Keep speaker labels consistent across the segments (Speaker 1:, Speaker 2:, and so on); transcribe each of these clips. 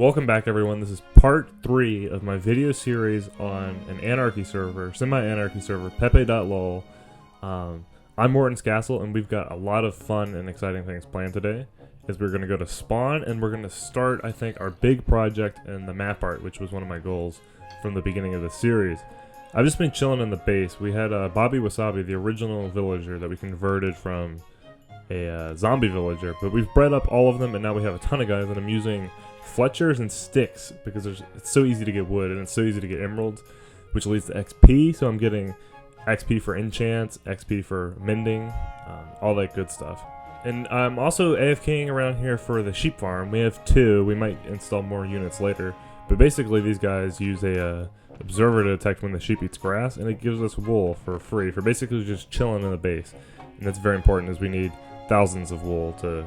Speaker 1: Welcome back, everyone. This is part 3 of my video series on an anarchy server, semi-anarchy server, pepe.lol. I'm Morton's Castle, and we've got a lot of fun and exciting things planned today. As we're going to go to spawn, and we're going to start, I think, our big project in the map art, which was one of my goals from the beginning of the series. I've just been chilling in the base. We had Bobby Wasabi, the original villager that we converted from a zombie villager, but we've bred up all of them, and now we have a ton of guys, and I'm using Fletchers and sticks because it's so easy to get wood and it's so easy to get emeralds, which leads to XP. So I'm getting XP for enchants, XP for mending, all that good stuff. And I'm also AFKing around here for the sheep farm. We have 2. We might install more units later, but basically these guys use a observer to detect when the sheep eats grass, and it gives us wool for free for basically just chilling in the base. And that's very important, as we need thousands of wool to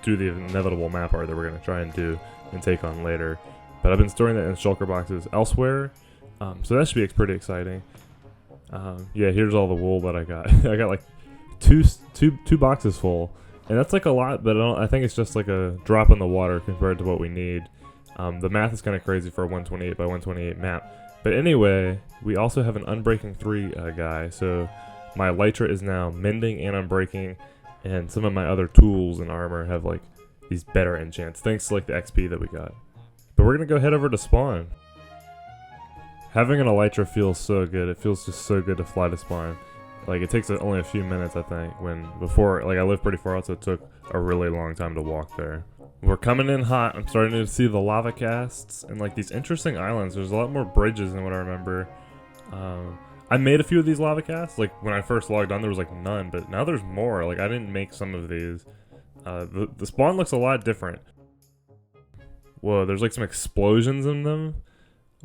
Speaker 1: do the inevitable map art that we're going to try and do and take on later. But I've been storing that in shulker boxes elsewhere, so that should be pretty exciting. Yeah, here's all the wool that I got. I got like two boxes full, and that's like a lot, but I think it's just like a drop in the water compared to what we need. The math is kind of crazy for a 128 by 128 map. But anyway, we also have an Unbreaking 3 guy, so my Elytra is now mending and unbreaking, and some of my other tools and armor have like these better enchants, thanks to like the XP that we got. But we're gonna go head over to spawn. Having an Elytra feels so good. It feels just so good to fly to spawn. Like, it takes only a few minutes, I think, before, like, I live pretty far out, so it took a really long time to walk there. We're coming in hot. I'm starting to see the lava casts and like these interesting islands. There's a lot more bridges than what I remember. I made a few of these lava casts. Like, when I first logged on, there was like none, but now there's more. Like, I didn't make some of these. The spawn looks a lot different. Whoa, there's like some explosions in them.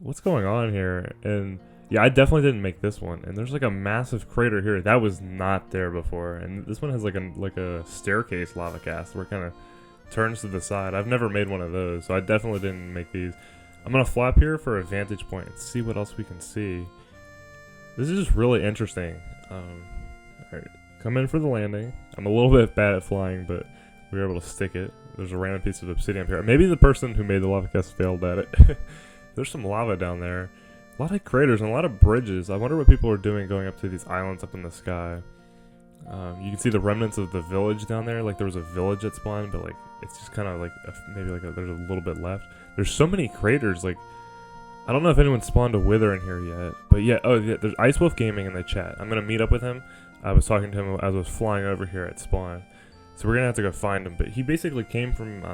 Speaker 1: What's going on here? And yeah, I definitely didn't make this one. And there's like a massive crater here that was not there before. And this one has like a staircase lava cast where it kind of turns to the side. I've never made one of those, so I definitely didn't make these. I'm gonna fly up here for a vantage point and see what else we can see. This is just really interesting. Alright, come in for the landing. I'm a little bit bad at flying, but we were able to stick it. There's a random piece of obsidian up here. Maybe the person who made the lava cast failed at it. There's some lava down there. A lot of craters and a lot of bridges. I wonder what people are doing going up to these islands up in the sky. You can see the remnants of the village down there. Like, there was a village that spawned, but like it's just kind of like there's a little bit left. There's so many craters. Like, I don't know if anyone spawned a wither in here yet, but yeah. Oh yeah, there's Ice Wolf Gaming in the chat. I'm gonna meet up with him. I was talking to him as I was flying over here at spawn. So we're gonna have to go find him, but he basically came from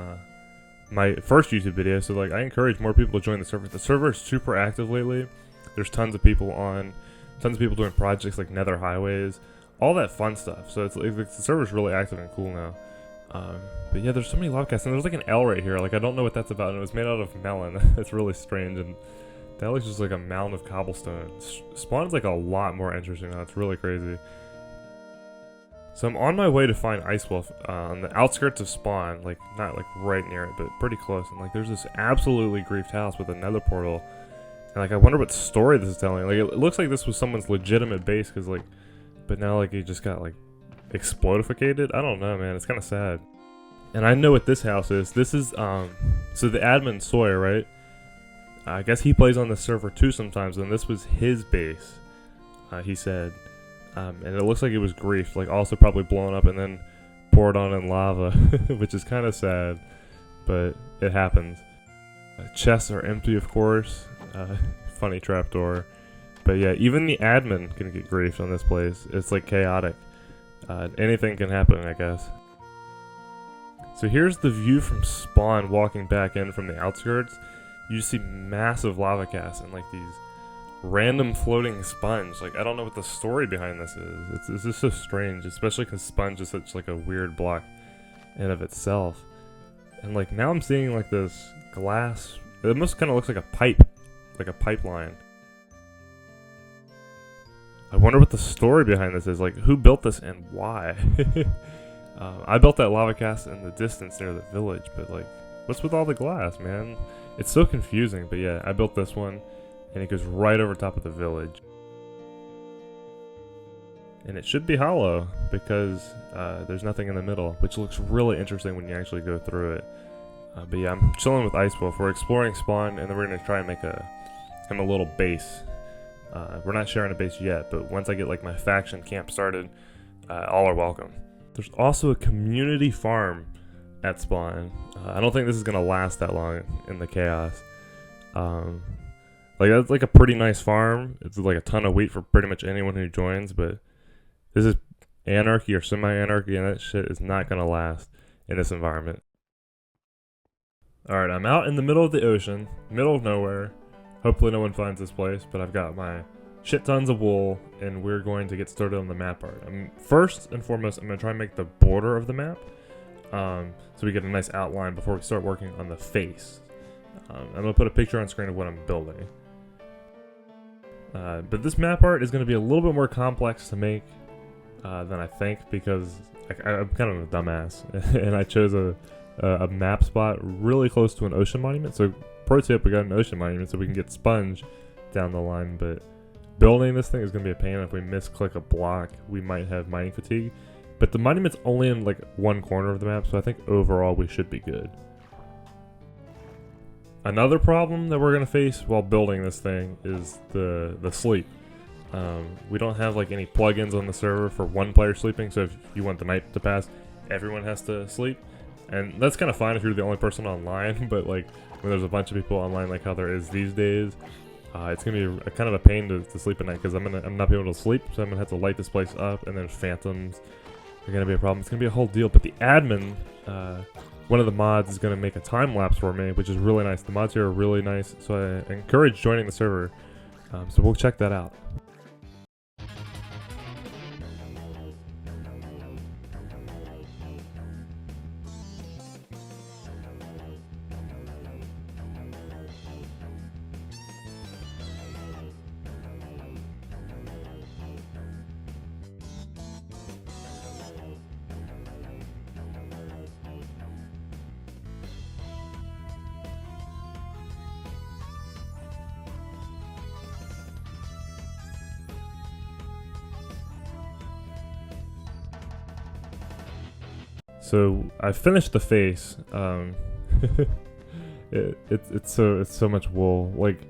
Speaker 1: my first YouTube video, so like I encourage more people to join the server. The server is super active lately. There's tons of people on, tons of people doing projects like Nether Highways, all that fun stuff. So it's like the server's really active and cool now. But yeah, there's so many lava casts, and there's like an L right here. Like, I don't know what that's about, and it was made out of melon. It's really strange, and that looks just like a mound of cobblestone. Spawn's like a lot more interesting now. It's really crazy. So I'm on my way to find Ice Wolf on the outskirts of spawn, like not like right near it, but pretty close. And like there's this absolutely griefed house with a nether portal, and like I wonder what story this is telling. Like, it looks like this was someone's legitimate base, because like, but now like it just got like explodificated. I don't know, man. It's kind of sad. And I know what this house is. This is so the admin Sawyer, right? I guess he plays on the server too sometimes, and this was his base. He said. And it looks like it was griefed, like also probably blown up and then poured on in lava, which is kind of sad, but it happens. Chests are empty, of course. Funny trapdoor. But yeah, even the admin can get griefed on this place. It's like chaotic. Anything can happen, I guess. So here's the view from spawn walking back in from the outskirts. You see massive lava casts and like these random floating sponge. Like, I don't know what the story behind this is. It's just so strange, especially because sponge is such like a weird block in of itself. And like now I'm seeing like this glass. It almost kind of looks like a pipe, like a pipeline. I wonder what the story behind this is. Like, who built this and why? I built that lava cast in the distance near the village, but like, what's with all the glass, man? It's so confusing. But yeah, I built this one. And it goes right over top of the village. And it should be hollow, because there's nothing in the middle, which looks really interesting when you actually go through it. But yeah, I'm chilling with Ice Wolf. We're exploring spawn, and then we're gonna try and make him a little base. We're not sharing a base yet, but once I get like my faction camp started, all are welcome. There's also a community farm at spawn. I don't think this is gonna last that long in the chaos. Like that's like a pretty nice farm. It's like a ton of wheat for pretty much anyone who joins, but this is anarchy or semi-anarchy, and that shit is not gonna last in this environment. Alright, I'm out in the middle of the ocean, middle of nowhere. Hopefully no one finds this place, but I've got my shit tons of wool, and we're going to get started on the map art. First and foremost, I'm going to try and make the border of the map, so we get a nice outline before we start working on the face. I'm going to put a picture on screen of what I'm building. But this map art is going to be a little bit more complex to make than I think, because I'm kind of a dumbass, and I chose a map spot really close to an ocean monument. So pro tip, we got an ocean monument so we can get sponge down the line, but building this thing is going to be a pain. If we misclick a block, we might have mining fatigue. But the monument's only in like one corner of the map, so I think overall we should be good. Another problem that we're going to face while building this thing is the sleep. We don't have like any plugins on the server for one player sleeping, so if you want the night to pass, everyone has to sleep. And that's kind of fine if you're the only person online, but like when there's a bunch of people online like how there is these days, it's going to be kind of a pain to sleep at night, because I'm not able to sleep, so I'm going to have to light this place up, and then phantoms are going to be a problem. It's going to be a whole deal, but the admin, one of the mods is going to make a time lapse for me, which is really nice. The mods here are really nice, so I encourage joining the server, so we'll check that out. So I finished the face. It's so much wool. Like,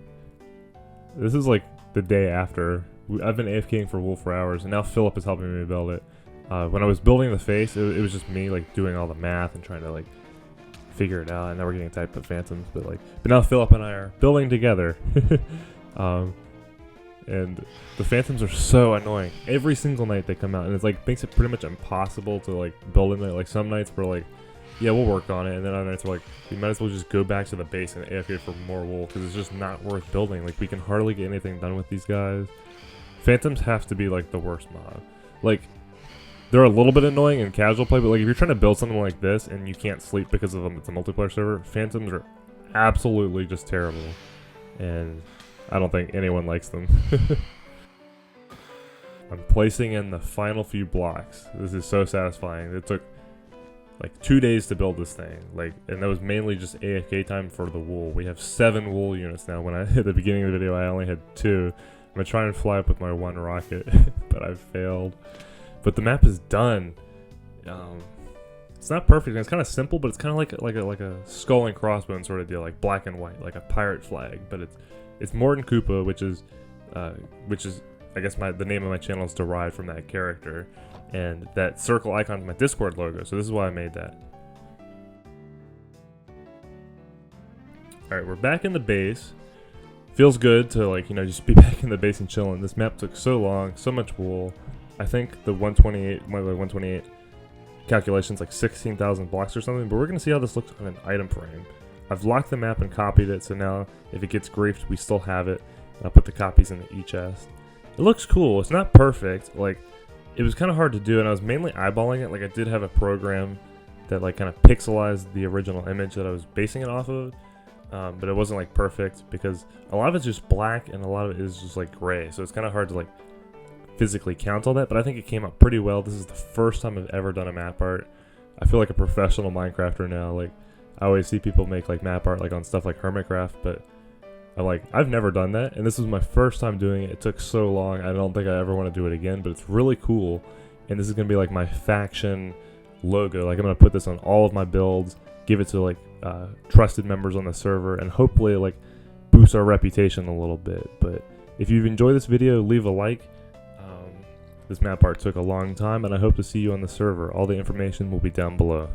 Speaker 1: this is like the day after. I've been AFKing for wool for hours, and now Philip is helping me build it. When I was building the face, it was just me like doing all the math and trying to like figure it out. And now we're getting type of phantoms, but now Philip and I are building together. And the phantoms are so annoying. Every single night they come out, and it's like makes it pretty much impossible to like build in there. Like some nights we're like, yeah, we'll work on it, and then other nights we're like, we might as well just go back to the base and AFK for more wool, because it's just not worth building. Like, we can hardly get anything done with these guys. Phantoms have to be like the worst mob. Like, they're a little bit annoying in casual play, but like if you're trying to build something like this and you can't sleep because of them, it's a multiplayer server, phantoms are absolutely just terrible, and I don't think anyone likes them. I'm placing in the final few blocks. This is so satisfying. It took like 2 days to build this thing, and that was mainly just AFK time for the wool. We have 7 wool units now. When at the beginning of the video I only had 2. I'm gonna try and fly up with my 1 rocket, but I failed. But the map is done. It's not perfect. It's kind of simple, but it's kind of like a skull and crossbones sort of deal, like black and white, like a pirate flag. But it's Morton Koopa, which is I guess the name of my channel is derived from that character, and that circle icon is my Discord logo. So this is why I made that. All right, we're back in the base. Feels good to just be back in the base and chilling. This map took so long, so much wool. I think the 128 calculations like 16,000 blocks or something, but we're gonna see how this looks on an item frame. I've locked the map and copied it, so now if it gets griefed, we still have it. I'll put the copies in the e-chest. It looks cool. It's not perfect. It was kind of hard to do, and I was mainly eyeballing it. I did have a program that kind of pixelized the original image that I was basing it off of, but it wasn't perfect because a lot of it's just black and a lot of it is just gray, so it's kind of hard to physically count all that, but I think it came out pretty well. This is the first time I've ever done a map art. I feel like a professional Minecrafter now. I always see people make map art on stuff like Hermitcraft, but I've never done that, and this was my first time doing it. It took so long. I don't think I ever want to do it again, but it's really cool, and this is gonna be my faction logo. I'm gonna put this on all of my builds, give it to trusted members on the server, and hopefully like boost our reputation a little bit. But if you've enjoyed this video, leave a like. This map art took a long time, and I hope to see you on the server. All the information will be down below.